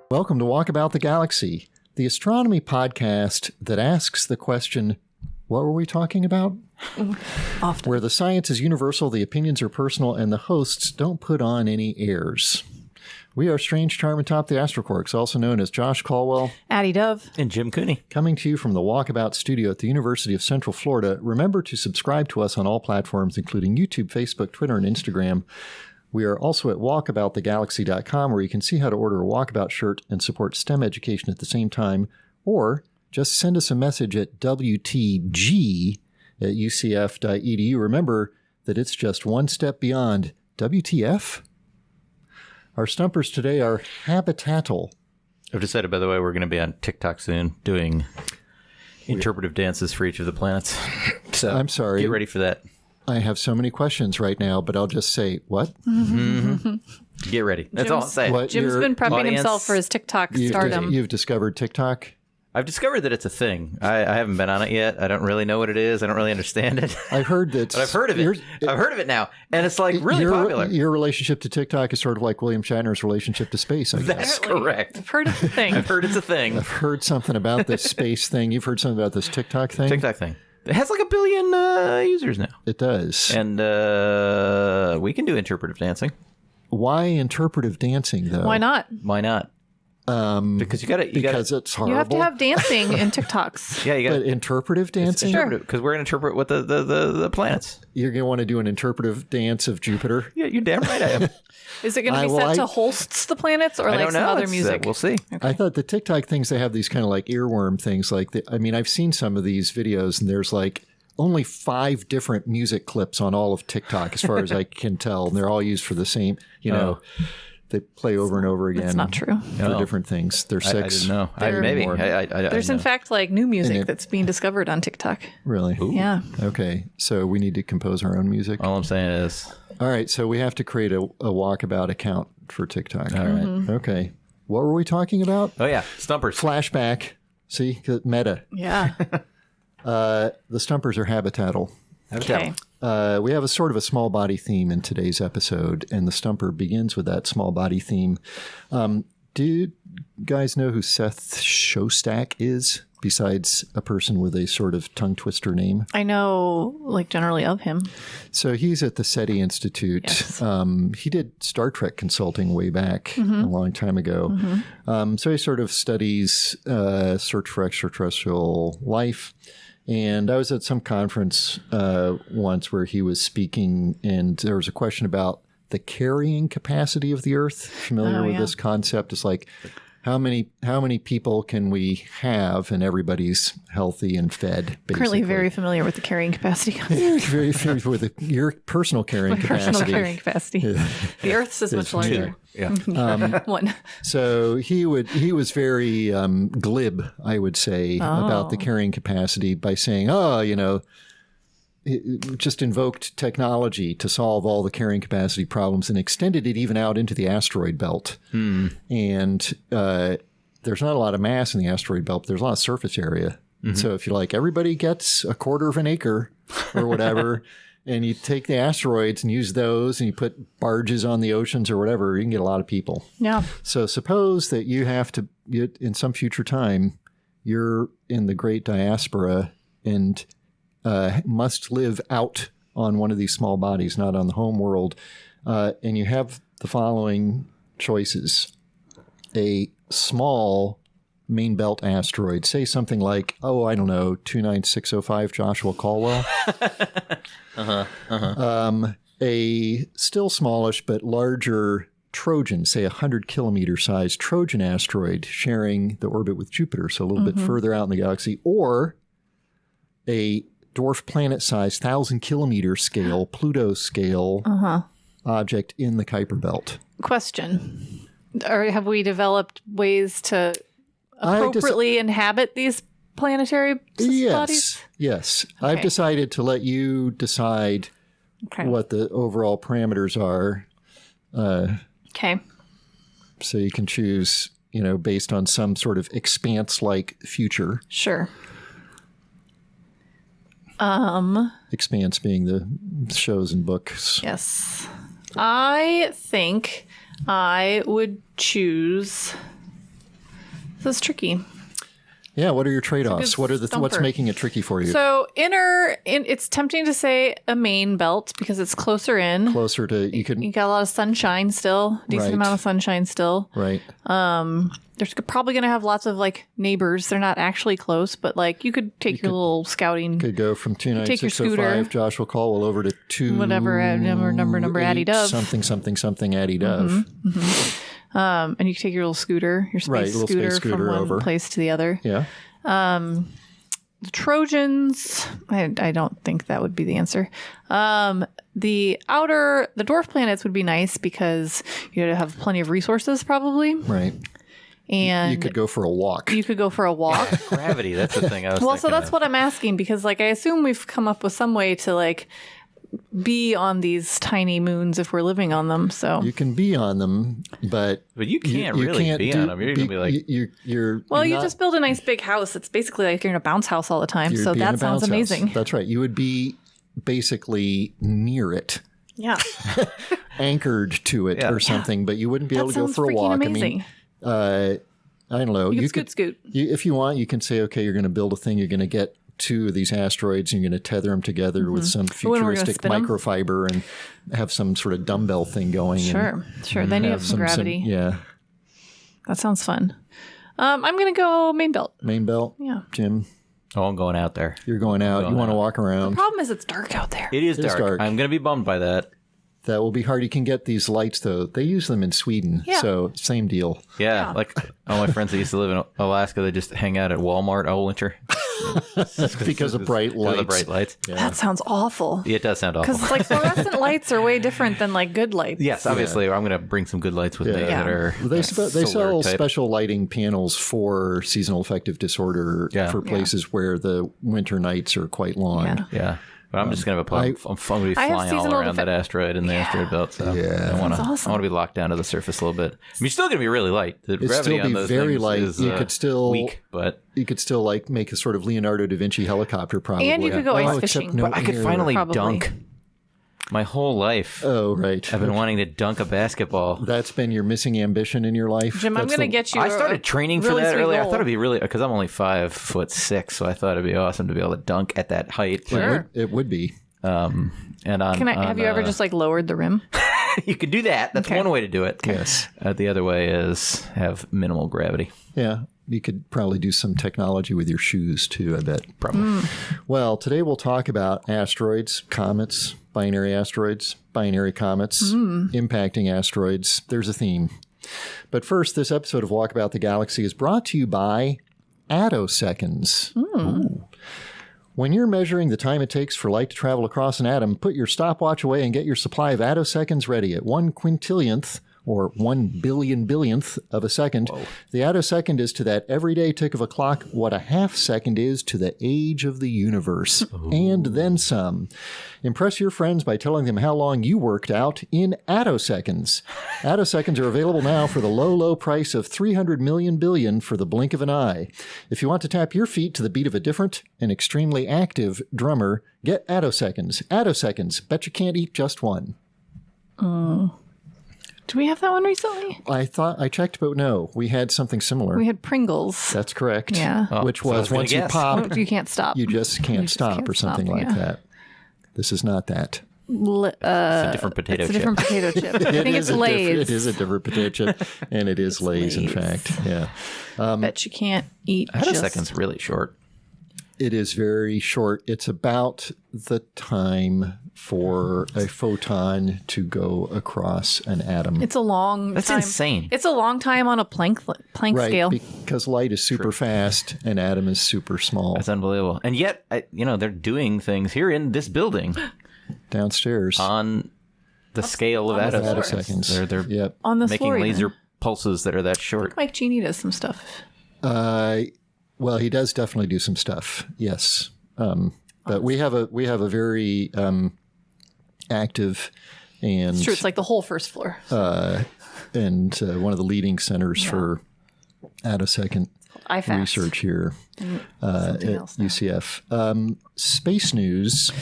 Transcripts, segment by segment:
Welcome to Walkabout the Galaxy, the astronomy podcast that asks the question, what were we talking about? Often. Where the science is universal, the opinions are personal, and the hosts don't put on any airs. We are Strange Charm atop the Astroquarks, also known as Josh Caldwell, Addie Dove, and Jim Cooney. Coming to you from the Walkabout studio at the University of Central Florida. Remember to subscribe to us on all platforms, including YouTube, Facebook, Twitter, and Instagram. We are also at walkaboutthegalaxy.com, where you can see how to order a Walkabout shirt and support STEM education at the same time, or just send us a message at wtg@ucf.edu. Remember that it's just one step beyond WTF. Our stumpers today are habitatal. I've decided, by the way, we're going to be on TikTok soon doing interpretive dances for each of the planets. So I'm sorry. Get ready for that. I have so many questions right now, but I'll just say, what? Mm-hmm. Get ready. That's all I'm saying. Jim's been prepping himself for his TikTok stardom. You've discovered TikTok? I've discovered that it's a thing. I haven't been on it yet. I don't really know what it is. I don't really understand it. I've heard that. But I've heard of it. I've heard of it now. And it's like really popular. Your relationship to TikTok is sort of like William Shatner's relationship to space, I guess. That's correct. I've heard it's a thing. I've heard it's a thing. I've heard something about this space thing. You've heard something about this TikTok thing? TikTok thing. It has like 1 billion users now. It does. And we can do interpretive dancing. Why interpretive dancing, though? Why not? Why not? Because because it's horrible. You have to have dancing in TikToks. Yeah, you got interpretive dancing. Because we're going to interpret what the planets. You're going to want to do an interpretive dance of Jupiter. Yeah, you're damn right I am. Is it going to be set to Holst's the planets or like some other music? We'll see. Okay. I thought the TikTok things, they have these kind of like earworm things. I've seen some of these videos, and there's like only 5 different music clips on all of TikTok, as far as I can tell, and they're all used for the same. They play over and over again. That's not true. For different things. There's 6. I didn't know. Maybe. There's in fact like new music that's being discovered on TikTok. Really? Ooh. Yeah. Okay. So we need to compose our own music. All I'm saying is. All right. So we have to create a Walkabout account for TikTok. All right. Mm-hmm. Okay. What were we talking about? Oh, yeah. Stumpers. Flashback. See? Meta. Yeah. The Stumpers are habitatal. Okay. We have a sort of a small body theme in today's episode, and the Stumper begins with that small body theme. Do you guys know who Seth Shostak is, besides a person with a sort of tongue twister name? I know, like, generally of him. So he's at the SETI Institute. Yes. He did Star Trek consulting way back a long time ago. Mm-hmm. So he sort of studies search for extraterrestrial life. And I was at some conference once where he was speaking, and there was a question about the carrying capacity of the Earth. Familiar with this concept? It's like, how many people can we have, and everybody's healthy and fed, basically. Currently very familiar with the carrying capacity. Very familiar with your personal carrying capacity. Personal carrying capacity. Yeah. The Earth's is much larger. Yeah. One. So he was very glib, I would say, about the carrying capacity by saying, it just invoked technology to solve all the carrying capacity problems and extended it even out into the asteroid belt. And there's not a lot of mass in the asteroid belt, but there's a lot of surface area. So if you're like, everybody gets a quarter of an acre or whatever, and you take the asteroids and use those, and you put barges on the oceans or whatever, you can get a lot of people. Yeah. So suppose that you have to, in some future time, you're in the great diaspora and must live out on one of these small bodies, not on the home world. And you have the following choices. A small main belt asteroid, say something like, 29605 Joshua Caldwell. A still smallish but larger Trojan, say 100 kilometer size Trojan asteroid sharing the orbit with Jupiter, so a little bit further out in the galaxy, or a dwarf planet size 1,000 kilometer scale, Pluto scale object in the Kuiper belt. Question. Or have we developed ways to appropriately inhabit these planetary bodies? Yes. Okay. I've decided to let you decide what the overall parameters are. Okay. So you can choose, based on some sort of expanse-like future. Sure. Expanse being the shows and books. Yes. I think I would choose That's tricky. Yeah, what are your trade-offs? What's making it tricky for you? So it's tempting to say a main belt because it's closer in. Closer to you got a lot of sunshine still, decent amount of sunshine still. Right. There's probably going to have lots of like neighbors. They're not actually close, but like you could take your little scouting. Could go from 29605 Joshua Caldwell over to 2 whatever number Addie Dove. Something Addie Dove. And you can take your little scooter, your space scooter from one place to the other. Yeah. The Trojans, I don't think that would be the answer. The dwarf planets would be nice because you'd have plenty of resources probably. Right. And you could go for a walk. Gravity, that's the thing I was Well, so that's what I'm asking because like I assume we've come up with some way to like be on these tiny moons if we're living on them. So you can be on them, but you can't really be on them. You're going to be like you just build a nice big house. It's basically like you're in a bounce house all the time. So that sounds amazing. That's right. You would be basically near it. Yeah. Anchored to it or something, but you wouldn't be able to go for a walk. Amazing. I don't know. You could scoot. If you want, you can say, okay, you're going to build a thing. You're going to get 2 of these asteroids and you're going to tether them together with some futuristic microfiber and have some sort of dumbbell thing going. Sure. Then you have some gravity. Yeah. That sounds fun. I'm going to go main belt. Main belt? Yeah. Jim? Oh, I'm going out there. You're going out. You want to walk around. The problem is it's dark out there. It is dark. I'm going to be bummed by that. That will be hard. You can get these lights, though. They use them in Sweden, so same deal. Yeah, like all my friends that used to live in Alaska, they just hang out at Walmart all winter. because of bright lights. The bright lights. Yeah. That sounds awful. Yeah, it does sound awful. Because like fluorescent lights are way different than like good lights. Yes, obviously. I'm going to bring some good lights with me that are They sell special lighting panels for seasonal affective disorder for places where the winter nights are quite long. Yeah. But I'm just going to I'm going to be flying all around that asteroid in the asteroid belt. So I want to be locked down to the surface a little bit. I mean, you're still going to be really light. The gravity on those very things light. is you could still weak, but you could still like make a sort of Leonardo da Vinci helicopter probably. And you could go ice fishing. But I could finally dunk. My whole life. Oh, right. I've been wanting to dunk a basketball. That's been your missing ambition in your life? Jim, I'm going to get you I started training for that earlier. I thought it'd be really, because I'm only 5'6", so I thought it'd be awesome to be able to dunk at that height. Sure. It would be. And have you ever just like lowered the rim? You could do that. That's one way to do it. Yes. The other way is have minimal gravity. Yeah. You could probably do some technology with your shoes too, I bet. Probably. Well, today we'll talk about asteroids, comets, binary asteroids, binary comets, impacting asteroids. There's a theme. But first, this episode of Walkabout the Galaxy is brought to you by Attoseconds. Ooh. When you're measuring the time it takes for light to travel across an atom, put your stopwatch away and get your supply of attoseconds ready. At 1 quintillionth, or 1 billion billionth of a second, the attosecond is to that everyday tick of a clock what a half second is to the age of the universe. And then some. Impress your friends by telling them how long you worked out in attoseconds. Attoseconds are available now for the low, low price of 300 million billion for the blink of an eye. If you want to tap your feet to the beat of a different and extremely active drummer, get attoseconds. Attoseconds. Bet you can't eat just one. Do we have that one recently? I checked, but no. We had something similar. We had Pringles. That's correct. Yeah. Which was once you pop, you can't stop. You just can't stop or something like that. This is not that. It's a different potato chip. It's a different potato chip. I think it's Lay's. It is a different potato chip, and it is Lay's, in fact. Yeah. Bet you can't eat Attosecond's really short. It is very short. It's about the time for a photon to go across an atom. It's a long time. That's insane. It's a long time on a Planck scale. Because light is super fast, an atom is super small. That's unbelievable. And yet, they're doing things here in this building. Downstairs. On the scale of attoseconds. They're on the making laser pulses that are that short. Mike Cheney does some stuff. Well, he does definitely do some stuff. Yes. But we have a very active and it's true. It's like the whole first floor. And one of the leading centers for attosecond research here at UCF. Space news.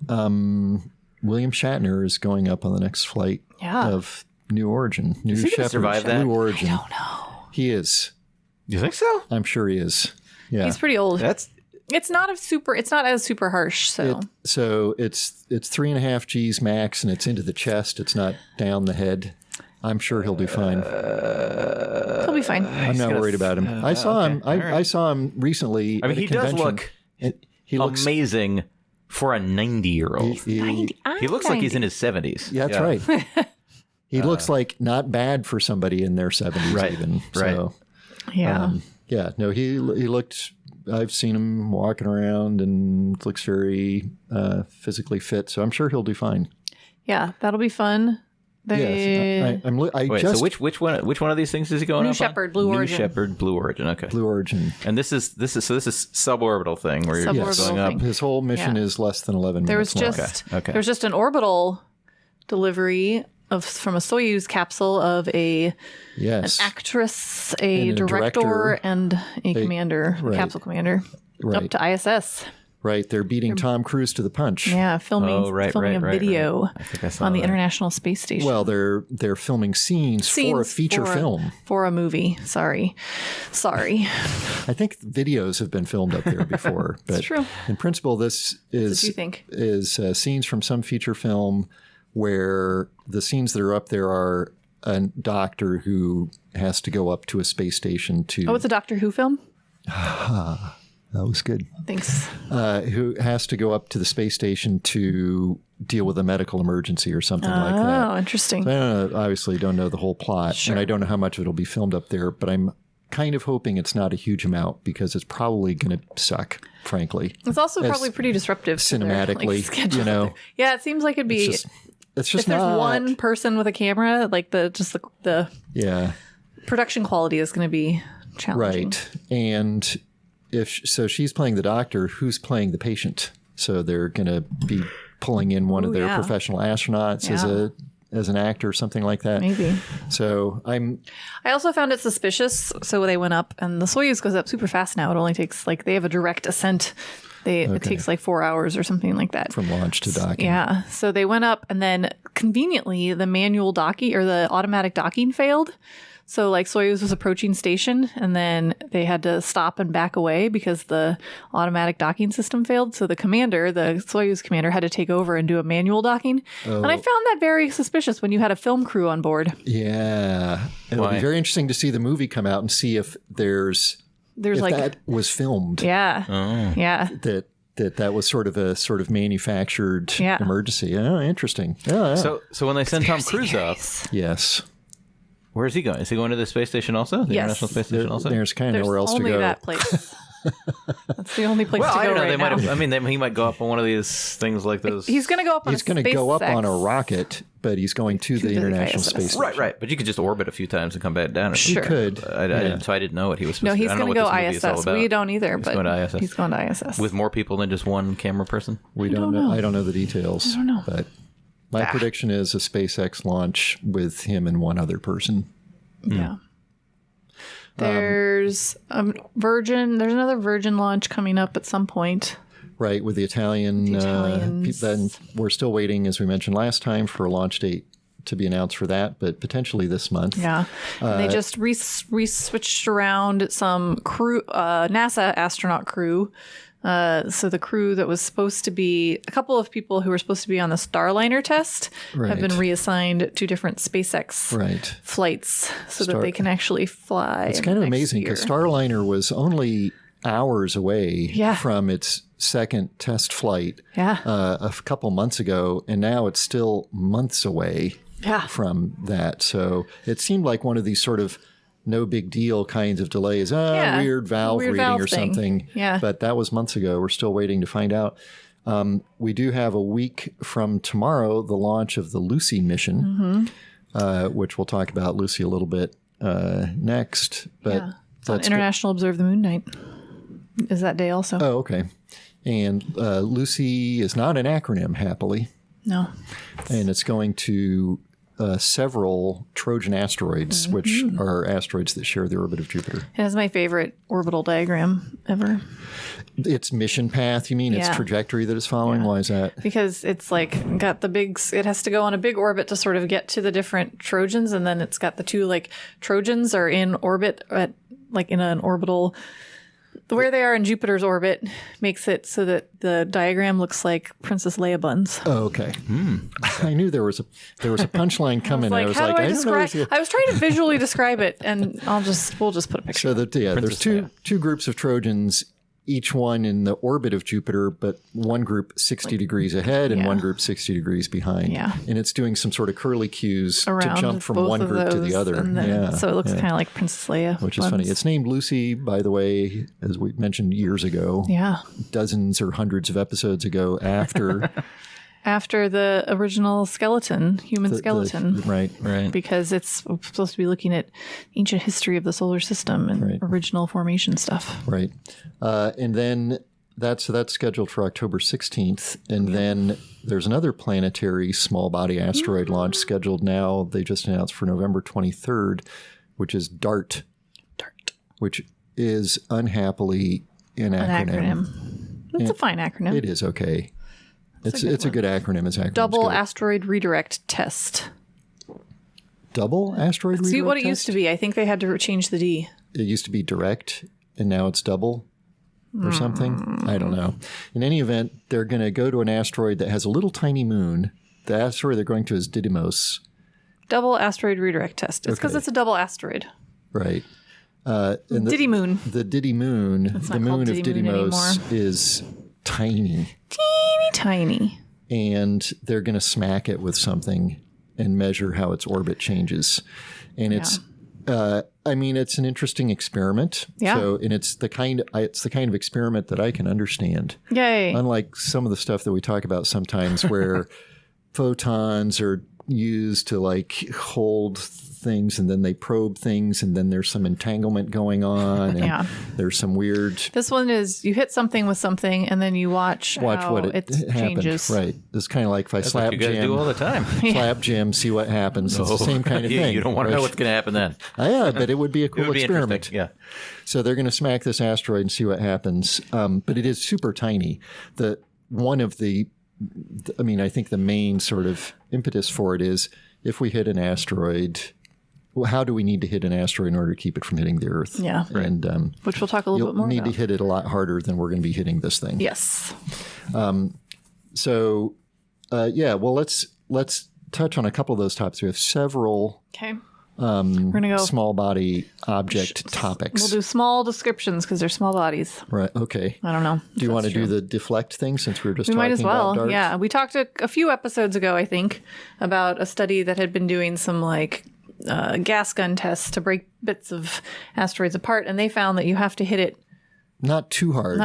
William Shatner is going up on the next flight of New Origin. Is he going to survive that? New Origin. I don't know. He is. You think so? I'm sure he is. Yeah. He's pretty old. It's not as super harsh. So it's 3.5 Gs max, and it's into the chest. It's not down the head. I'm sure he'll do fine. He'll be fine. I'm not worried about him. I saw him. I saw him recently. I mean, he does look amazing for a 90-year-old. He looks like he's in his 70s. Yeah, that's right. He looks like not bad for somebody in their 70s even. So, yeah. No, he looked. I've seen him walking around and looks very physically fit. So I'm sure he'll do fine. Yeah, that'll be fun. Yes, so which one of these things is he going New up Shepard, on? Blue Origin. New Shepard, Blue Origin. Okay. Blue Origin. And this is suborbital thing where you're going up. His whole mission is less than 11 minutes. There was just an orbital delivery from a Soyuz capsule of an actress, a director, and a commander, capsule commander, up to ISS. Right, they're beating Tom Cruise to the punch. Yeah, filming a video on the International Space Station. Well, they're filming scenes for a feature film. For a movie. Sorry. I think videos have been filmed up there before. But That's true. In principle, this is scenes from some feature film where the scenes that are up there are a doctor who has to go up to a space station to... Oh, it's a Doctor Who film? That was good. Thanks. Who has to go up to the space station to deal with a medical emergency or something like that. Oh, interesting. I obviously don't know the whole plot, and I don't know how much of it will be filmed up there, but I'm kind of hoping it's not a huge amount because it's probably going to suck, frankly. It's also probably pretty disruptive cinematically, to their, Yeah, it seems like it'd be... It's just if there's one person with a camera, like the production quality is going to be challenging. Right. And... she's playing the doctor, who's playing the patient. So they're going to be pulling in one of their professional astronauts as an actor or something like that. Maybe. So I also found it suspicious. So they went up, and the Soyuz goes up super fast now. It only takes they have a direct ascent. It takes 4 hours or something like that. From launch to docking. Yeah. So they went up, and then conveniently the manual docking or the automatic docking failed. So Soyuz was approaching station, and then they had to stop and back away because the automatic docking system failed. So the Soyuz commander, had to take over and do a manual docking. Oh. And I found that very suspicious when you had a film crew on board. Yeah. It'll be very interesting to see the movie come out and see if if that was filmed. Yeah. Oh. Yeah. That was sort of manufactured emergency. Oh, interesting. Yeah. So when they send Tom Cruise up. Yes. Where is he going? Is he going to the space station also? The International Space Station also? There's kind of nowhere else to go. Only that place. That's the only place to go now. He might go up on one of these things like those. He's going to go up on He's going to go up on a rocket, but he's going to the International Space Station. Right. But you could just orbit a few times and come back down. Sure. You could. I didn't know what he was supposed to do. No, he's going to go ISS. We don't either, but he's going to ISS. With more people than just one camera person? We don't know. I don't know the details. I don't know. But my prediction is a SpaceX launch with him and one other person. Yeah. There's another Virgin launch coming up at some point. Right, with the Italian. Then we're still waiting, as we mentioned last time, for a launch date to be announced for that, but potentially this month. Yeah. And they just re-switched around some crew, NASA astronaut crew. So the crew that was supposed to be, a couple of people who were supposed to be on the Starliner test have been reassigned to different SpaceX flights so that they can actually fly. It's kind of amazing because Starliner was only hours away from its second test flight a couple months ago, and now it's still months away from that. So it seemed like one of these sort of no big deal kinds of delays. Weird valve reading or something. Yeah. But that was months ago. We're still waiting to find out. We do have a week from tomorrow, the launch of the Lucy mission, which we'll talk about Lucy a little bit next. But that's International Observe the Moon Night is that day also. Oh, okay. And Lucy is not an acronym, happily. No. And it's going to several Trojan asteroids, which are asteroids that share the orbit of Jupiter. It has my favorite orbital diagram ever. Its mission path, you mean? Its trajectory that it's following? Why is that? Because it's like got the big, it has to go on a big orbit to sort of get to the different Trojans. And then it's got the two like Trojans are in orbit at like in an orbital. Where they are in Jupiter's orbit makes it so that the diagram looks like Princess Leia buns. Oh, okay. I knew there was a punchline coming. I was like, I was trying to visually describe it, and we'll just put a picture. So there's two groups of Trojans, each one in the orbit of Jupiter, but one group 60 degrees ahead and one group 60 degrees behind. Yeah. And it's doing some sort of curlicues to jump from one group to the other. So it looks kind of like Princess Leia. Which is funny. It's named Lucy, by the way, as we mentioned years ago. Yeah. Dozens or hundreds of episodes ago after... After the original skeleton, human skeleton. Right. Because it's supposed to be looking at ancient history of the solar system and original formation stuff. Right. And then that's scheduled for October 16th. And then there's another planetary small body asteroid launch scheduled now. They just announced for November 23rd, which is DART. Which is unhappily an acronym. It's a fine acronym. It is okay. It's a good acronym. As acronyms Double Asteroid Redirect Test. Double Asteroid Redirect Test? See what it used to be. I think they had to change the D. It used to be direct, and now it's double or something. I don't know. In any event, they're going to go to an asteroid that has a little tiny moon. The asteroid they're going to is Didymos. Double Asteroid Redirect Test. It's because it's a double asteroid. Right. Didymoon. The Didymoon, the moon of Didymos is tiny. Tiny. And they're going to smack it with something and measure how its orbit changes. And it's an interesting experiment. Yeah. So, and it's the kind of experiment that I can understand. Yay. Unlike some of the stuff that we talk about sometimes where photons are used to like hold things and then they probe things and then there's some entanglement going on and there's some weird... This one is you hit something with something and then you watch how what it changes. Right. It's kind of like if I slap Jim. You guys do all the time. Slap Jim, see what happens. It's the same kind of thing. You don't want to know what's going to happen then. Yeah, but it would be a cool experiment. Yeah. So they're going to smack this asteroid and see what happens. But it is super tiny. I think the main sort of impetus for it is if we hit an asteroid... Well, how do we need to hit an asteroid in order to keep it from hitting the Earth? Yeah. And which we'll talk a little bit more about. You'll need to hit it a lot harder than we're going to be hitting this thing. Yes. Let's touch on a couple of those topics. We have several we're gonna go small body object topics. We'll do small descriptions because they're small bodies. Right. Okay. I don't know. Do you want to do the deflect thing since we were just talking about darts? We might as well. Yeah. We talked a few episodes ago, I think, about a study that had been doing some like gas gun tests to break bits of asteroids apart, and they found that you have to hit it not too hard,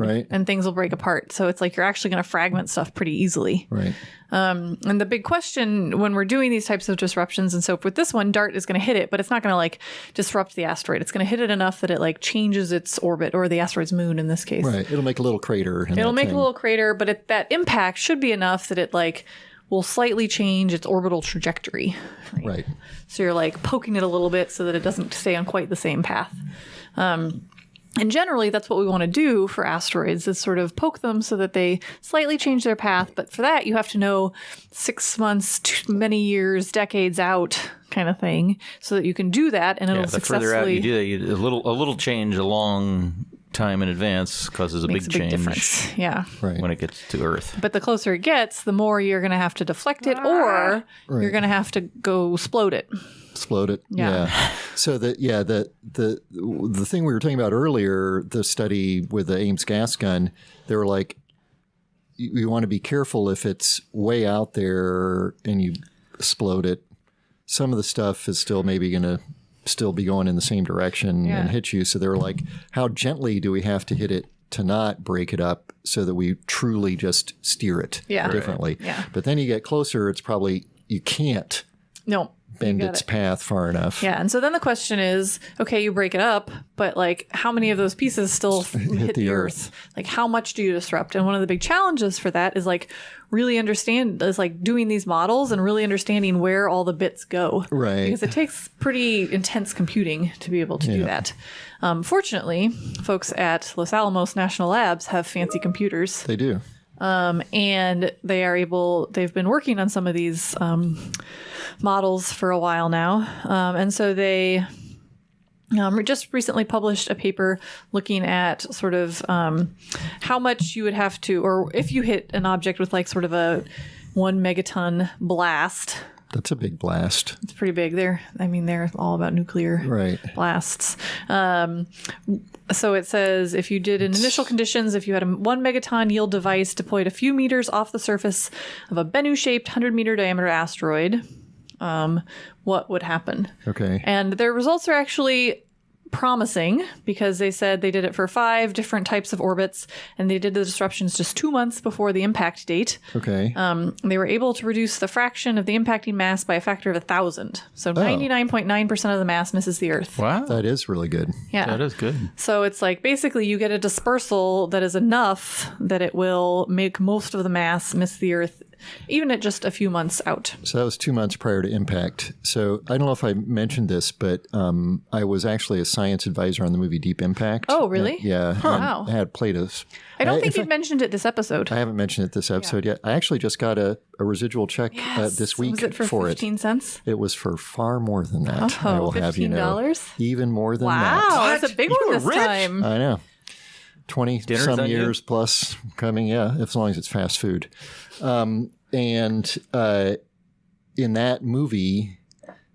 right? And things will break apart. So it's like you're actually going to fragment stuff pretty easily, right? And the big question when we're doing these types of disruptions, and so with this one, DART is going to hit it, but it's not going to like disrupt the asteroid. It's going to hit it enough that it like changes its orbit, or the asteroid's moon in this case. Right. It'll make a little crater. It'll make a little crater, but that impact should be enough that it like will slightly change its orbital trajectory. Right. So you're like poking it a little bit so that it doesn't stay on quite the same path. And generally, that's what we want to do for asteroids is sort of poke them so that they slightly change their path. But for that, you have to know 6 months, many years, decades out kind of thing so that you can do that. And it'll successfully... The further out you do that, a little change a long time in advance causes a big change. Difference. Yeah. Right. When it gets to Earth. But the closer it gets, the more you're going to have to deflect it or you're going to have to go explode it. Explode it. Yeah. So the thing we were talking about earlier, the study with the Ames gas gun, they were like, you want to be careful if it's way out there and you explode it. Some of the stuff is still maybe going to still be going in the same direction and hit you. So they were like, how gently do we have to hit it to not break it up so that we truly just steer it differently? Yeah. But then you get closer, it's probably, you can't. No. bend its path far enough. Yeah, and so then the question is, okay, you break it up, but like how many of those pieces still hit the Earth? Like how much do you disrupt? And one of the big challenges for that is like really doing these models and really understanding where all the bits go. Right. Because it takes pretty intense computing to be able to do that. Fortunately, folks at Los Alamos National Labs have fancy computers. They do. And they've been working on some of these models for a while now. And so they just recently published a paper looking at sort of how much you would have to, or if you hit an object with like sort of a 1 megaton blast. That's a big blast. It's pretty big. They're all about nuclear blasts. So it says if you did in initial conditions, if you had a 1 megaton yield device deployed a few meters off the surface of a Bennu-shaped 100-meter diameter asteroid, what would happen? Okay. And their results are actually promising because they said they did it for 5 different types of orbits and they did the disruptions just 2 months before the impact date. Okay. They were able to reduce the fraction of the impacting mass by a factor of 1,000. So 99.9% of the mass misses the Earth. Wow. That is really good. Yeah. That is good. So it's like basically you get a dispersal that is enough that it will make most of the mass miss the Earth even at just a few months out. So that was 2 months prior to impact. So I don't know if I mentioned this, but I was actually a science advisor on the movie Deep Impact. Oh, really? Yeah. Wow. I had played a... I don't think you've mentioned it this episode. I haven't mentioned it this episode yet. I actually just got a residual check this week for it. Was it for 15 cents? It was for far more than that. I will have you know. $15? Even more than that. Wow, that's a big one this time. I know. 20-some years plus coming, as long as it's fast food. And in that movie,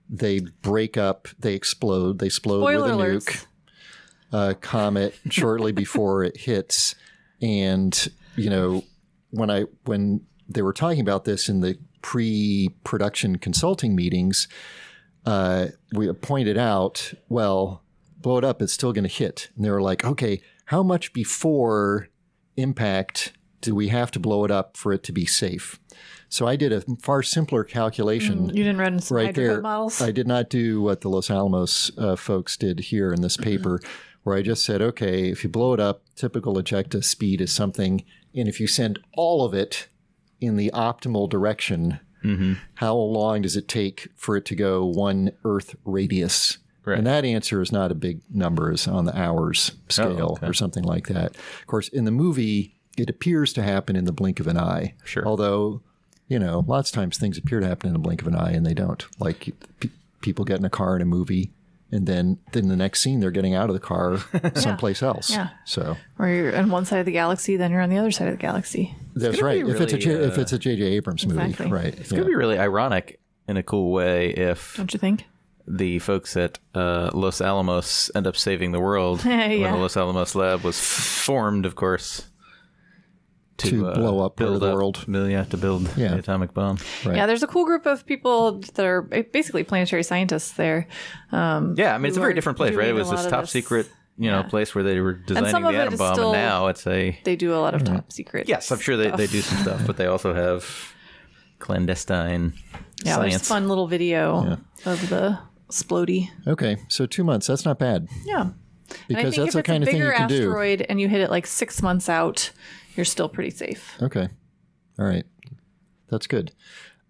they break up, they explode with a nuke, comet shortly before it hits. And, you know, when they were talking about this in the pre-production consulting meetings, we pointed out, well, blow it up, it's still going to hit. And they were like, okay, how much before impact do we have to blow it up for it to be safe? So I did a far simpler calculation. You didn't run some hydrocode models? I did not do what the Los Alamos folks did here in this paper, where I just said, okay, if you blow it up, typical ejecta speed is something, and if you send all of it in the optimal direction, how long does it take for it to go 1 Earth radius? Right. And that answer is not a big number, it's on the hours scale or something like that. Of course, in the movie, it appears to happen in the blink of an eye. Sure. Although, you know, lots of times things appear to happen in the blink of an eye and they don't. Like people get in a car in a movie and then the next scene they're getting out of the car someplace else. Yeah. So, or you're on one side of the galaxy, then you're on the other side of the galaxy. That's right. If it's a J.J. Abrams movie, right? It's going to be really ironic in a cool way if, don't you think? The folks at Los Alamos end up saving the world when the Los Alamos lab was formed, of course. To blow up the world. To build the atomic bomb. Right. Yeah, there's a cool group of people that are basically planetary scientists there. I mean, it's a very different place, right? It was this top secret, place where they were designing the atom bomb, and now it's They do a lot of top secret Yes, I'm sure they do some stuff, but they also have clandestine science. There's a fun little video of the splody. Okay, so 2 months, that's not bad. Yeah. Because that's the kind of thing you can do. If it's a bigger asteroid and you hit it like 6 months out, you're still pretty safe. Okay. All right. That's good.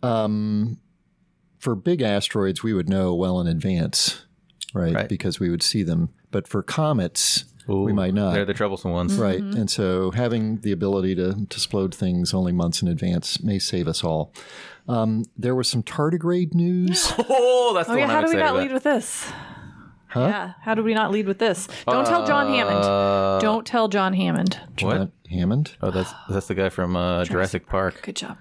For big asteroids, we would know well in advance, right? Because we would see them. But for comets, we might not. They're the troublesome ones. Right. And so having the ability to explode things only months in advance may save us all. There was some tardigrade news. That's the one how I'm do we not about. lead with this? Huh? Yeah. How do we not lead with this? Don't tell John Hammond. Don't tell John Hammond. What? Hammond? Oh, that's the guy from Jurrasic Park. Good job.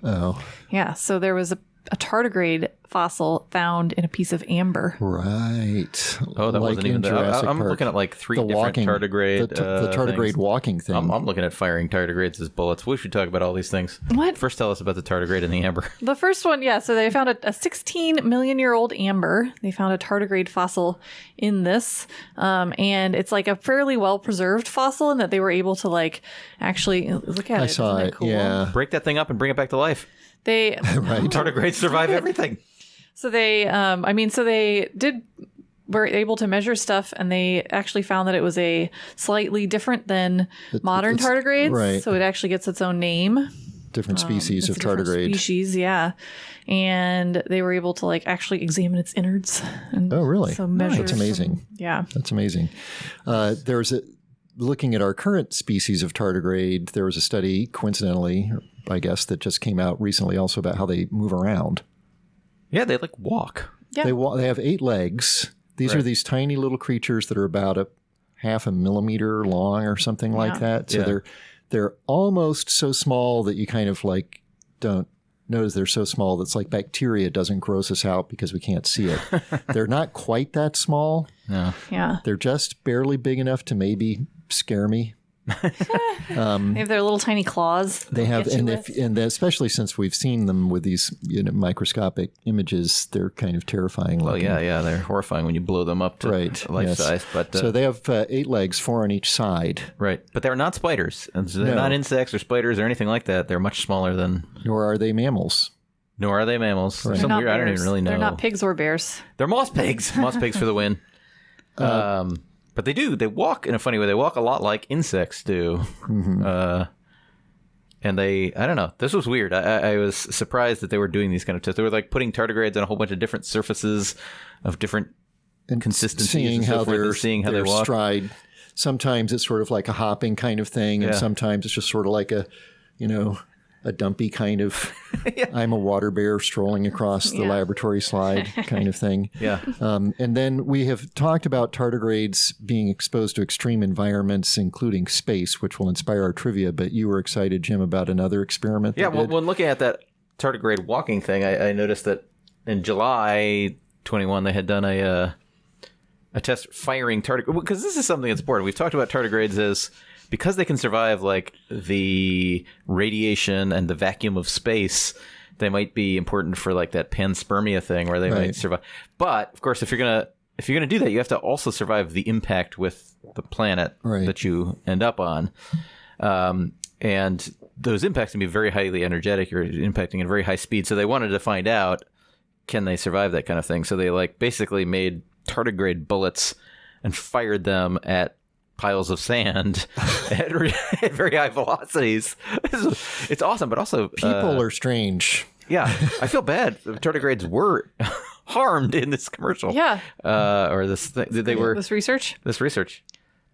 Oh. Yeah. So there was a tardigrade fossil found in a piece of amber. Right. Oh, that wasn't even there. I'm looking at like 3 different tardigrade. The tardigrade things. Walking thing. I'm looking at firing tardigrades as bullets. We should talk about all these things. What? First, tell us about the tardigrade and the amber. The first one, so they found a 16 million year old amber. They found a tardigrade fossil in this. And it's like a fairly well preserved fossil in that they were able to like actually look at it. I saw it. Cool? Yeah. Break that thing up and bring it back to life. Tardigrades survive everything. So they, were able to measure stuff, and they actually found that it was a slightly different than modern tardigrades. Right. So it actually gets its own name. Different species of tardigrade. Species, yeah. And they were able to actually examine its innards. And oh, really? So measure. That's amazing. That's amazing. Looking at our current species of tardigrade, there was a study, coincidentally, I guess, that just came out recently also about how they move around. Yeah, they walk. Yeah. They have 8 legs. These are these tiny little creatures that are about a half a millimeter long or something like that. So they're almost so small that you kind of don't notice they're so small that's like bacteria doesn't gross us out because we can't see it. They're not quite that small. Yeah. They're just barely big enough to maybe scare me. They have their little tiny claws. They have, and especially since we've seen them with these microscopic images, they're kind of terrifying. Well, yeah, they're horrifying when you blow them up to life size. But so they have 8 legs, 4 on each side. Right, but they're not spiders, and so they're not insects or spiders or anything like that. They're much smaller than. Nor are they mammals. Right. They're weird. I don't even really know. They're not pigs or bears. They're moss pigs. Moss pigs for the win. But they do. They walk in a funny way. They walk a lot like insects do. Mm-hmm. And I don't know. This was weird. I was surprised that they were doing these kind of tests. They were putting tardigrades on a whole bunch of different surfaces of different consistencies. Seeing how they walk. Stride. Sometimes it's sort of like a hopping kind of thing. And sometimes it's just sort of like a dumpy kind of, I'm a water bear strolling across the laboratory slide kind of thing. Yeah. And then we have talked about tardigrades being exposed to extreme environments, including space, which will inspire our trivia. But you were excited, Jim, about another experiment. Yeah, well, when looking at that tardigrade walking thing, I noticed that in July 21, they had done a test firing tardigrade. Because this is something that's important. We've talked about tardigrades as... Because they can survive the radiation and the vacuum of space, they might be important for that panspermia thing where they might survive. But of course, if you're gonna do that, you have to also survive the impact with the planet that you end up on. And those impacts can be very highly energetic. You're impacting at very high speed. So they wanted to find out, can they survive that kind of thing? So they basically made tardigrade bullets and fired them at piles of sand at very high velocities. It's awesome, but also people are strange. Yeah, I feel bad. The tardigrades were harmed in this commercial. Yeah, or this thing. This research.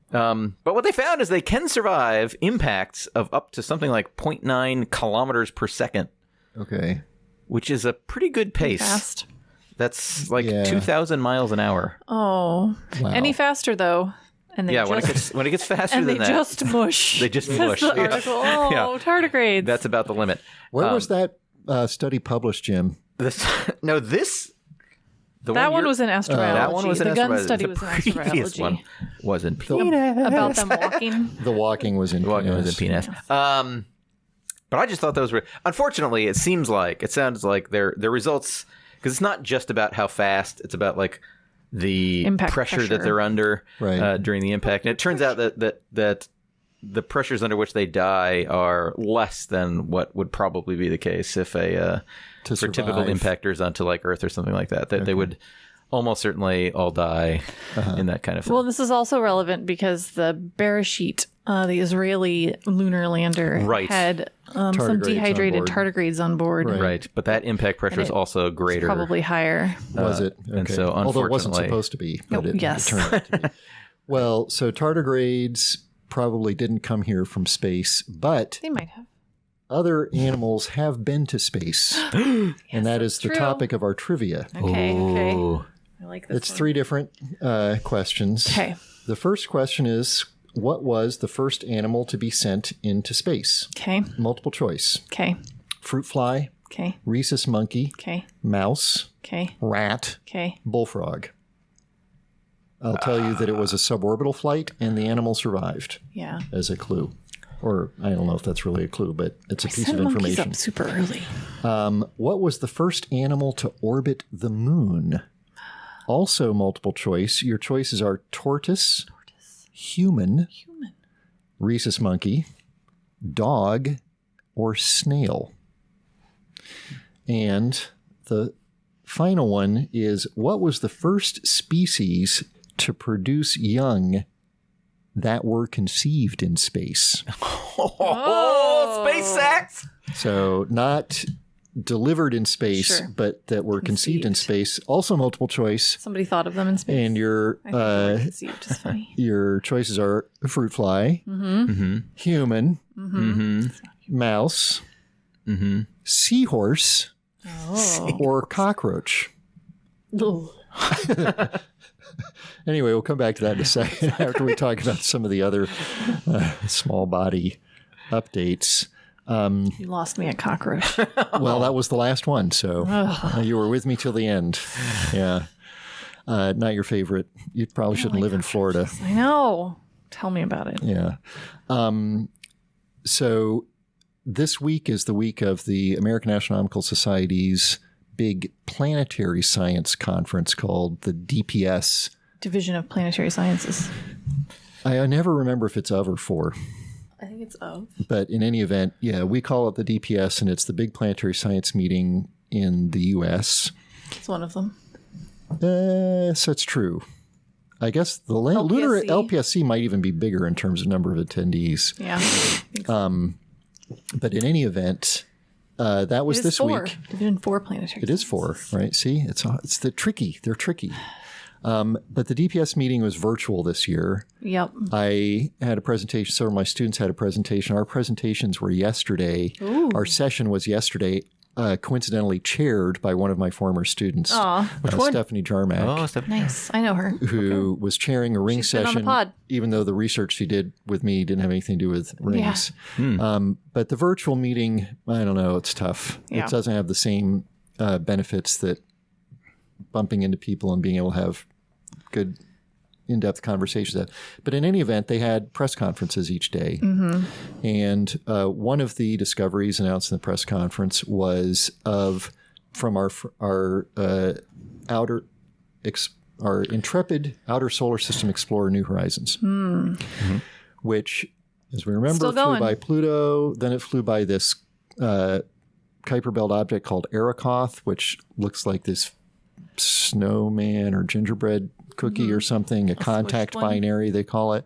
But what they found is they can survive impacts of up to something like 0.9 kilometers per second. Okay, which is a pretty good pace. Fast. That's 2,000 miles an hour. Oh, wow. Any faster though? And they when it gets faster than that, they just mush. They just mush. The article, tardigrades. That's about the limit. Where was that study published, Jim? That one was in astrobiology. That one was in astrobiology. The gun study was in astrobiology. One was in PNAS. About them walking. The walking was in PNAS. But I just thought those were. Unfortunately, it sounds like their results, because it's not just about how fast. It's about the pressure that they're under during the impact. And it turns out that the pressures under which they die are less than what would probably be the case if for typical impactors onto Earth or something like that. They would almost certainly all die in that kind of thing. Well, this is also relevant because the Bereshit, the Israeli lunar lander, had some dehydrated tardigrades on board. Right. But that impact pressure is also greater. Probably higher. Was it? Okay. And so, unfortunately... Although it wasn't supposed to be. But it turned out to be. Well, so tardigrades probably didn't come here from space, but... They might have. Other animals have been to space. And that is the topic of our trivia. Okay. I like this. It's 3 different questions. Okay. The first question is, what was the first animal to be sent into space? Okay. Multiple choice. Okay. Fruit fly. Okay. Rhesus monkey. Okay. Mouse. Okay. Rat. Okay. Bullfrog. I'll tell you that it was a suborbital flight and the animal survived. Yeah. As a clue. Or I don't know if that's really a clue, but it's a piece of information. Up super early. What was the first animal to orbit the moon? Also multiple choice. Your choices are tortoise. Human, rhesus monkey, dog, or snail. And the final one is, what was the first species to produce young that were conceived in space? Oh, space sex! So not delivered in space, Sure. but that were conceived in space. Also multiple choice. Somebody thought of them in space. And your I think the word conceived is funny. your choices are fruit fly, human, mouse, seahorse, Oh. or cockroach. Anyway, we'll come back to that in a second after we talk about some of the other small body updates. You lost me at cockroach. Well, that was the last one, so you were with me till the end. Yeah. Not your favorite. You probably shouldn't live in Florida. I know. Tell me about it. Yeah. So this week is the week of the American Astronomical Society's big planetary science conference called the DPS. Division of Planetary Sciences. I never remember if it's of or for. I think it's of. But in any event, yeah, we call it the DPS, and it's the big planetary science meeting in the U.S. It's one of them. So it's true. I guess the lunar LPSC might even be bigger in terms of number of attendees. Yeah. I think so. But in any event, that was this week. Division 4 Planetary. It is 4, right? See, it's the tricky. They're tricky. But the DPS meeting was virtual this year. Yep. I had a presentation. Several of my students had a presentation. Our presentations were yesterday. Ooh. Our session was yesterday, coincidentally chaired by one of my former students, Which one? Stephanie Jarmack. Oh, Stephanie. Nice. I know her. Who was chairing a ring She's been on session, the pod. even though the research she did with me didn't have anything to do with rings. Yeah. But the virtual meeting, I don't know, it's tough. Yeah. It doesn't have the same benefits that bumping into people and being able to have good in-depth conversations. But in any event, they had press conferences each day. And one of the discoveries announced in the press conference was from our intrepid outer solar system explorer, New Horizons, which, as we remember, flew by Pluto. Then it flew by this Kuiper belt object called Arakoth, which looks like this snowman or gingerbread cookie or something, a contact binary, they call it.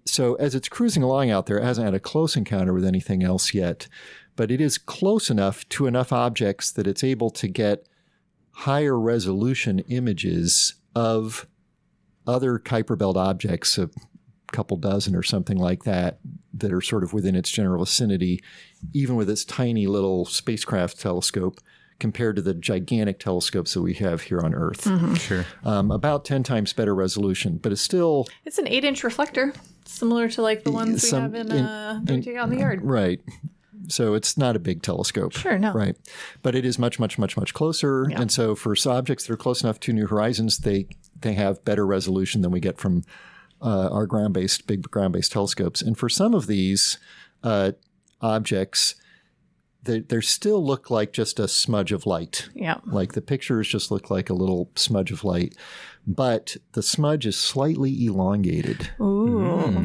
So as it's cruising along out there, it hasn't had a close encounter with anything else yet, but it is close enough to enough objects that it's able to get higher resolution images of other Kuiper belt objects, a couple dozen or something like that are sort of within its general vicinity, even with its tiny little spacecraft telescope, compared to the gigantic telescopes that we have here on Earth. Sure. About 10 times better resolution, but it's still... It's an 8-inch reflector, similar to like the ones we have in out in the yard. Right. So it's not a big telescope. Sure, no. Right. But it is much, much, much, much closer. Yeah. And so for objects that are close enough to New Horizons, they have better resolution than we get from our big ground-based telescopes. And for some of these objects, they still look like just a smudge of light. Yeah. Like the pictures just look like a little smudge of light, but the smudge is slightly elongated. Ooh.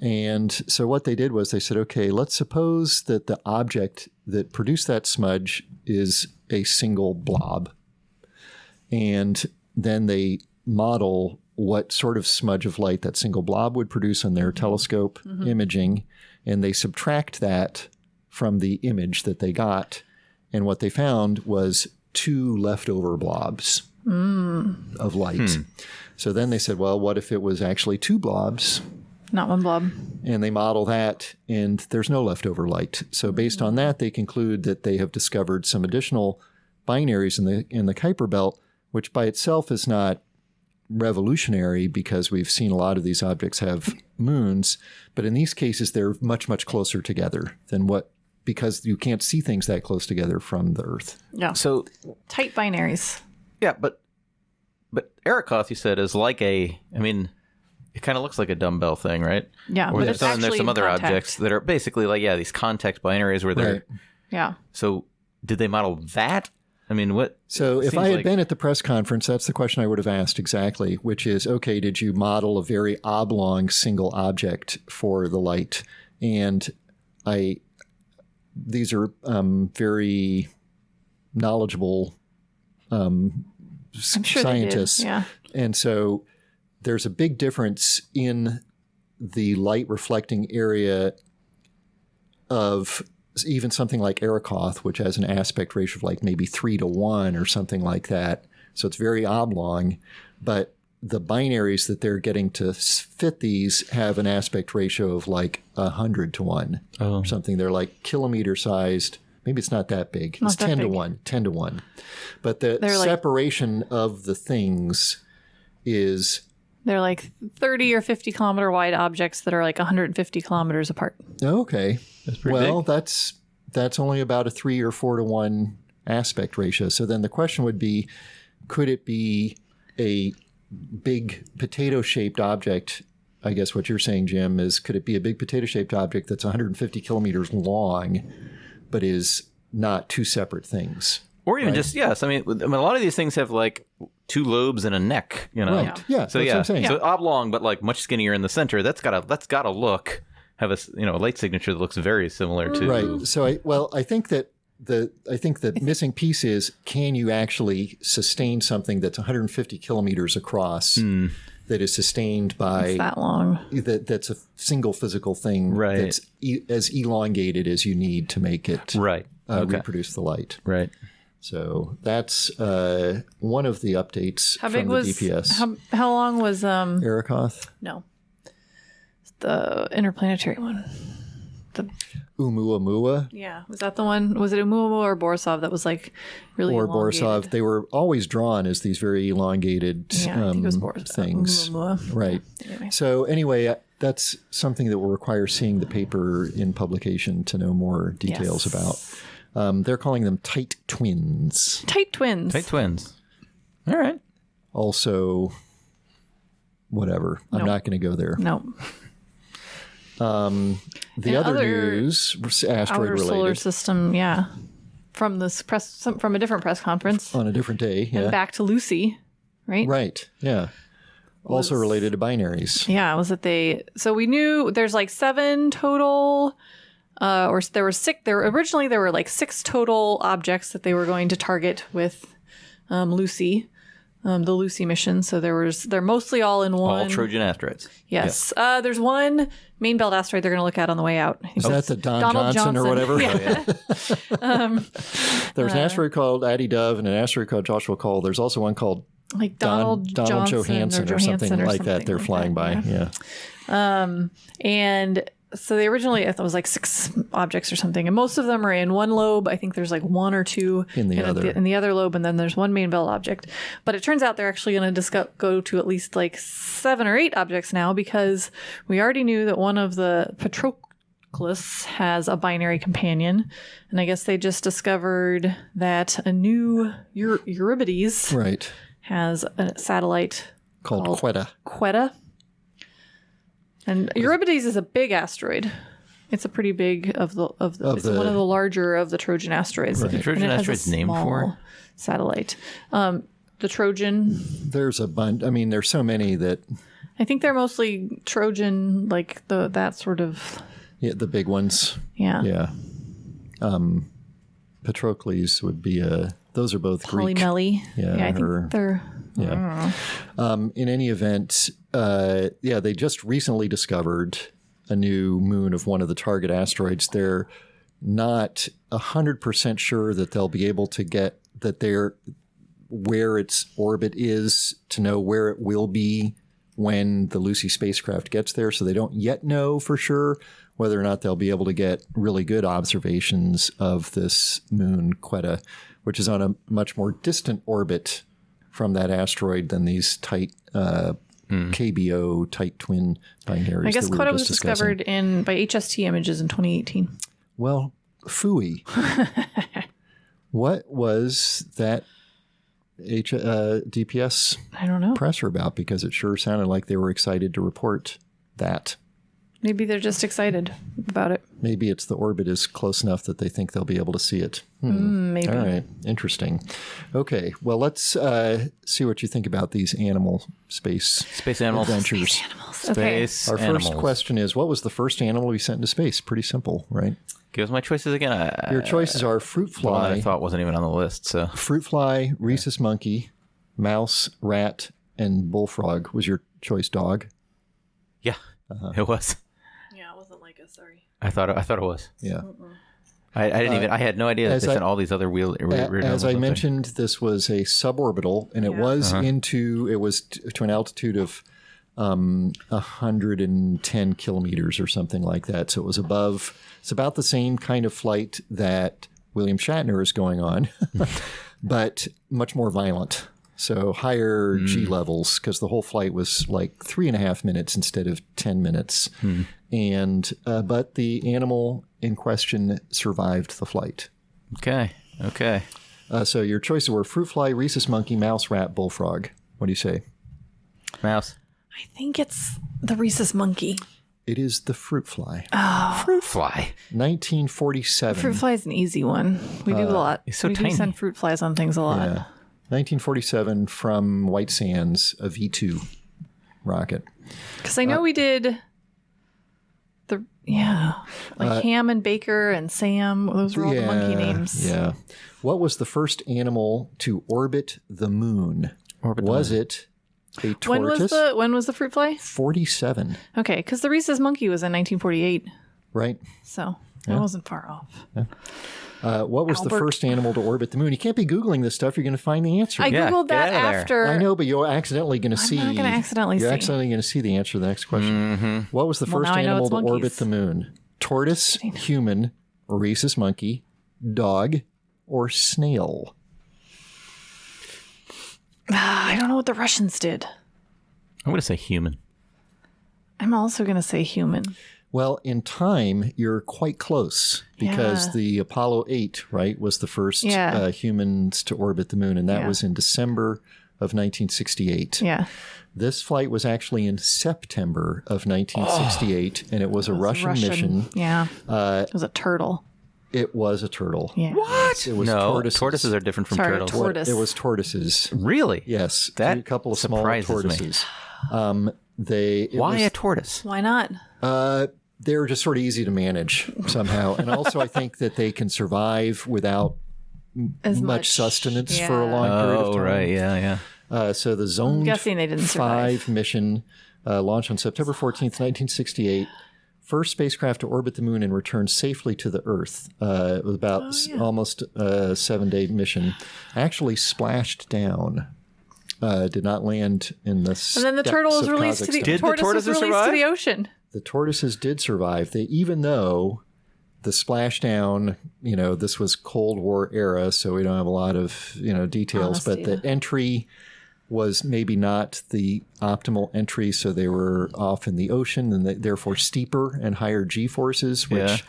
And so what they did was they said, okay, let's suppose that the object that produced that smudge is a single blob. And then they model what sort of smudge of light that single blob would produce on their telescope imaging, and they subtract that from the image that they got, and what they found was 2 leftover blobs of light. So then they said, well, what if it was actually 2 blobs? Not one blob. And they model that, and there's no leftover light. So based on that, they conclude that they have discovered some additional binaries in the Kuiper belt, which by itself is not revolutionary because we've seen a lot of these objects have moons, but in these cases, they're much, much closer together than because you can't see things that close together from the Earth. Yeah. So Tight binaries. yeah, but Arakoth, you said, is like it kind of looks like a dumbbell thing, right? Yeah, Or but there's it's actually some other contact. objects that are basically like these contact binaries where they're Right. Yeah. So did they model that? I mean, what? So if seems I had like- been at the press conference, that's the question I would have asked exactly, which is, okay, did you model a very oblong single object for the light? And these are very knowledgeable I'm sure scientists. They did. Yeah. And so there's a big difference in the light reflecting area of even something like Arakoth, which has an aspect ratio of like maybe 3:1 or something like that. So it's very oblong, but the binaries that they're getting to fit these have an aspect ratio of like 100:1 or something. They're like kilometer sized. Maybe it's not that big. It's 10:1, 10:1. But the separation of the things is... They're like 30 or 50 kilometer wide objects that are like 150 kilometers apart. Okay. That's pretty big. That's only about a 3 or 4:1 aspect ratio. So then the question would be, could it be a big potato-shaped object? I guess what you're saying, Jim, is could it be a big potato-shaped object that's 150 kilometers long, but is not two separate things? Or even just, yes. I mean, a lot of these things have like 2 lobes and a neck, you know? Right. Yeah. So, that's what I'm saying. So oblong, but like much skinnier in the center. That's gotta look, have a light signature that looks very similar to... Right. So, I think that the missing piece is, can you actually sustain something that's 150 kilometers across that is sustained by... It's that long. That's a single physical thing that's as elongated as you need to make it reproduce the light. Right. So that's one of the updates How from big the was DPS. How long was Arakoth? No, the interplanetary one. The Oumuamua. Yeah, was that the one? Was it Oumuamua or Borisov that was like really Or elongated? Borisov. They were always drawn as these very elongated Yeah, I think it was Borisov. things. Oumuamua. Right. Anyway. So anyway, that's something that will require seeing the paper in publication to know more details about. They're calling them tight twins. Tight twins. Tight twins. All right. Also, whatever. I'm not going to go there. No. The other news, asteroid Outer related. solar system, from this from a different press conference. On a different day, And back to Lucy, right? Right, yeah. Also related to binaries. Yeah, was that so we knew there's like 7 total, or there were 6, originally there were like 6 total objects that they were going to target with Lucy, the Lucy mission. So they're mostly all in one. All Trojan asteroids. Yes. There's one main belt asteroid they're going to look at on the way out. Is that the Donald Johnson or whatever? Yeah. There's an asteroid called Addie Dove and an asteroid called Joshua Cole. There's also one called like Donald Johansson or something like that. They're flying by. Yeah. And so they originally, I thought it was like 6 objects or something, and most of them are in one lobe. I think there's like 1 or 2 in the other lobe, and then there's one main belt object. But it turns out they're actually going to go to at least like 7 or 8 objects now, because we already knew that one of the Patroclus has a binary companion, and I guess they just discovered that a new Euripides has a satellite called Quetta. And Euripides is a big asteroid. It's a pretty big it's one of the larger of the Trojan asteroids. Right. The Trojan asteroid's named for satellite. The Trojan. There's a bunch. I mean, there's so many that. I think they're mostly Trojan, like that sort of. Yeah, the big ones. Yeah. Yeah. Patroclus would be those are both Greek. Polymele. Yeah, I think they're. Yeah. In any event, they just recently discovered a new moon of one of the target asteroids. They're not 100% sure that they'll be able to get where its orbit is to know where it will be when the Lucy spacecraft gets there. So they don't yet know for sure whether or not they'll be able to get really good observations of this moon, Quetta, which is on a much more distant orbit from that asteroid than these tight KBO tight twin binaries. I guess Quetta was discovered by HST Images in 2018. Well, phooey. What was that DPS I don't know. presser about? Because it sure sounded like they were excited to report that. Maybe they're just excited about it. Maybe it's the orbit is close enough that they think they'll be able to see it. Maybe. All right. Interesting. Okay. Well, let's see what you think about these animal space animals. adventures. Space animals. Space. Okay. Space Our animals. first question is, what was the first animal we sent into space? Pretty simple, right? Give us my choices again. Your choices are fruit The one that I fly, thought wasn't even on the list. So fruit fly, rhesus monkey, mouse, rat, and bullfrog. Was your choice dog? yeah, it was. Yeah, it wasn't like us. Sorry. I thought it was. Yeah. I didn't even. I had no idea that as they I- sent all these other weird As animals I up mentioned, this was a suborbital, and it was to an altitude of 110 kilometers or something like that. So it was above. It's about the same kind of flight that William Shatner is going on, but much more violent. So higher G levels, because the whole flight was like 3.5 minutes instead of 10 minutes. And but the animal in question survived the flight. there. Okay. So your choices were fruit fly, rhesus monkey, mouse, rat, bullfrog. What do you say? Mouse. I think it's the rhesus monkey. It is the fruit fly. Fruit fly. 1947. Fruit fly is an easy one. We do a lot. it's so we tiny. do send fruit flies on things a lot. Yeah. 1947 from White Sands, a V2 rocket. Because I know we did Ham and Baker and Sam. Those were all the monkey names. Yeah. What was the first animal to orbit the moon? Was it a tortoise? When was the fruit fly? 47, Okay, because the rhesus monkey was in 1948, right? so that wasn't far off. What was the Albert. first animal to orbit the moon? You can't be Googling this stuff. You're going to find the answer. I Yeah, googled get that out of there. after. I know, but you're accidentally going to see. not gonna accidentally You're see. accidentally going to see the answer to the next question. What was the Well, first now I know animal it's to orbit monkeys. the moon? Tortoise, human, rhesus monkey, dog, or snail? I don't know what the Russians did. I'm going to say human. I'm also going to say human. Well, in time, you're quite close because Yeah. the Apollo 8, right, was the first Yeah. humans to orbit the moon, and that Yeah. was in December of 1968. Yeah. This flight was actually in September of 1968, and it was a Russian mission. Yeah. It was a turtle. It was a turtle. Yeah. What? It was no, tortoises. are different from Sorry, turtles. tortoise. It was tortoises. Really? Yes, That a couple of small surprises me. tortoises. Why a tortoise? Why not? They were just sort of easy to manage somehow, and also I think that they can survive without As much sustenance for a long period of Oh, time. right. Yeah. So the Zone guessing they didn't 5 mission launched on September 14th, 1968. First spacecraft to orbit the moon and return safely to the Earth. It was about almost a 7-day mission. Actually splashed down. Did not land in the And then the turtle was released to the Did the tortoise was tortoises released to survive? the ocean. The tortoises did survive. Even though the splashdown, this was Cold War era, so we don't have a lot of, details, but the entry was maybe not the optimal entry, so they were off in the ocean and therefore steeper and higher G forces, which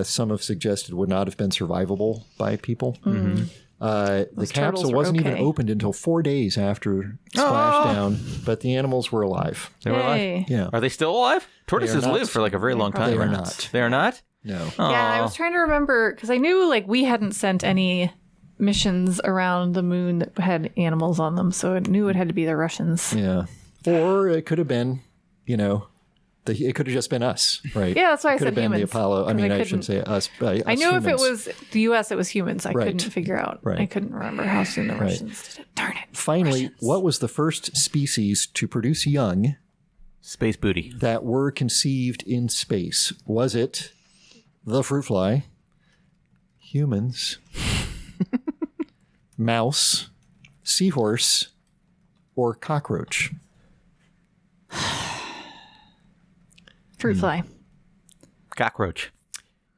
some have suggested would not have been survivable by people. The turtles capsule were wasn't even okay. opened until 4 days after splashdown, but the animals were alive. They were Yay. alive. Yeah. Are they still alive? Tortoises not. live for like a very long time. They are right? not. They are not? No. Yeah, I was trying to remember because I knew we hadn't sent any missions around the moon that had animals on them, so I knew it had to be the Russians. Yeah. Or it could have been, it could have just been us, right? Yeah, that's why I It could said have been humans, the Apollo. I 'cause mean, I I shouldn't say us, but us I knew if it humans. was the U.S., it was humans. I Right. couldn't figure out. Right. I couldn't remember how soon the Russians did it. Darn it. Finally, Russians. what was the first species to produce young Space booty. that were conceived in space? Was it the fruit fly, humans, mouse, seahorse, or cockroach? Fruit fly. Cockroach.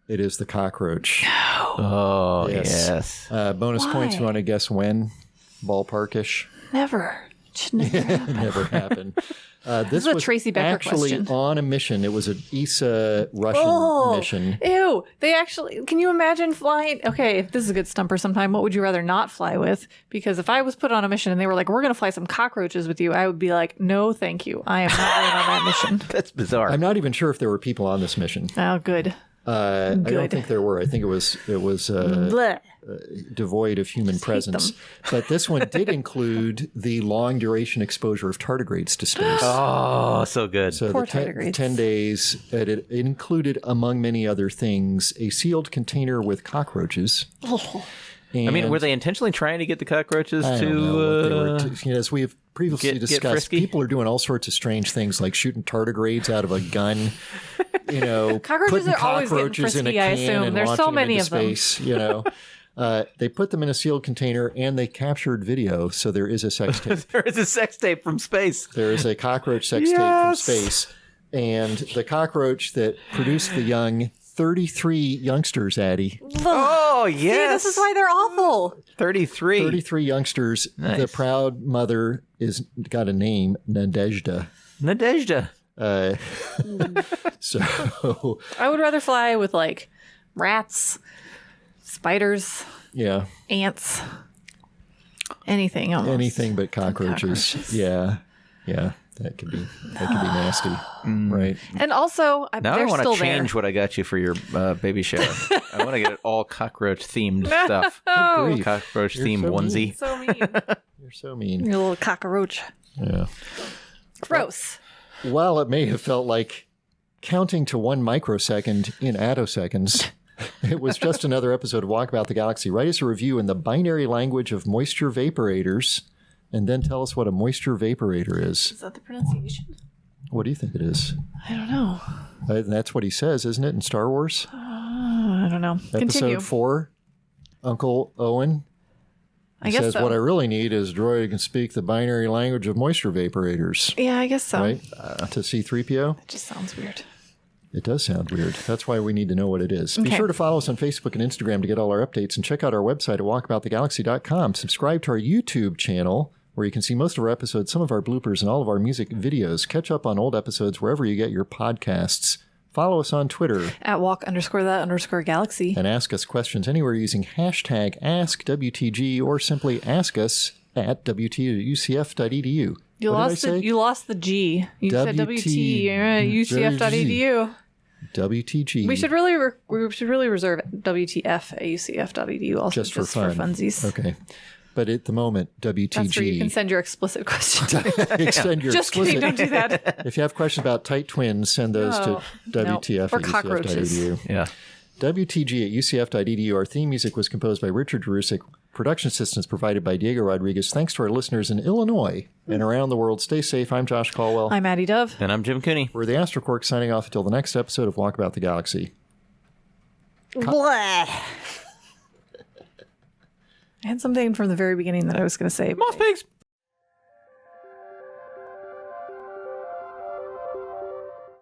It is the cockroach. Oh, Yes. yes. Bonus points if you Why? want to guess when. Ballparkish. Never. Should never happen. Never happened. This is a was Tracy Becker actually question. on a mission. It was an ESA Russian mission. Ew. They actually, can you imagine flying? Okay, if this is a good stumper sometime, what would you rather not fly with? Because if I was put on a mission and they were like, we're going to fly some cockroaches with you, I would be like, no, thank you. I am not going on that mission. That's bizarre. I'm not even sure if there were people on this mission. Oh, good. I don't think there were. I think it was devoid of human presence. But this one did include the long duration exposure of tardigrades to space. Oh, so good. So Poor the tardigrades. 10 days, it included, among many other things, a sealed container with cockroaches. Oh. I mean, were they intentionally trying to get the cockroaches I to... don't know what they were as we have previously get discussed, frisky? people are doing all sorts of strange things like shooting tardigrades out of a gun, Cockroaches putting are always getting cockroaches in a frisky, I can assume. and There's so launching many them into of them. space, They put them in a sealed container and they captured video, so there is a sex tape. There is a sex tape from space. There is a cockroach sex tape from space. And the cockroach that produced the young, 33 youngsters, Addie. Oh, yes. See, this is why they're awful. 33. 33 youngsters. Nice. The proud mother is got a name, Nadezhda. Nadezhda. So, I would rather fly with like rats, spiders, yeah, ants, anything else. anything but cockroaches. Yeah. That could be nasty, right? And also, Now I they're want still to change what I got you for your baby shower. I want to get it all cockroach themed stuff. Good grief. Cockroach You're themed so onesie. So mean. You're so mean. Your little cockroach. Yeah. Gross. While it may have felt like counting to 1 microsecond in attoseconds, it was just another episode of Walkabout the Galaxy. Write us a review in the binary language of moisture vaporators, and then tell us what a moisture vaporator is. Is that the pronunciation? What do you think it is? I don't know. That's what he says, isn't it, in Star Wars? I don't know. Episode Continue. 4, Uncle Owen. I He guess says, so. what I really need is a droid who can speak the binary language of moisture vaporators. Yeah, I guess so. Right? To C-3PO? It just sounds weird. It does sound weird. That's why we need to know what it is. Be Okay. sure to follow us on Facebook and Instagram to get all our updates, and check out our website at walkaboutthegalaxy.com. Subscribe to our YouTube channel, where you can see most of our episodes, some of our bloopers, and all of our music videos. Catch up on old episodes wherever you get your podcasts. Follow us on Twitter At walk_that_galaxy. and ask us questions anywhere using hashtag AskWTG or simply ask us at wt@ucf.edu. You What did I lost say? You lost the G. You said WT. UCF.edu. WTG. We should really reserve WTF at UCF.edu also just for fun. funsies. Okay. But at the moment, WTG. That's where you can send your explicit questions. Extend your Just kidding, explicit. don't do that. If you have questions about tight twins, send those No. to WTF Or at cockroaches. UCF.edu. Yeah. WTG at UCF.edu. Our theme music was composed by Richard Jurrasic. Production assistance provided by Diego Rodriguez. Thanks to our listeners in Illinois and around the world. Stay safe. I'm Josh Caldwell. I'm Addie Dove. And I'm Jim Cooney. We're the AstroQuark signing off until the next episode of Walkabout the Galaxy. Blah. I had something from the very beginning that I was going to say. Moss pigs.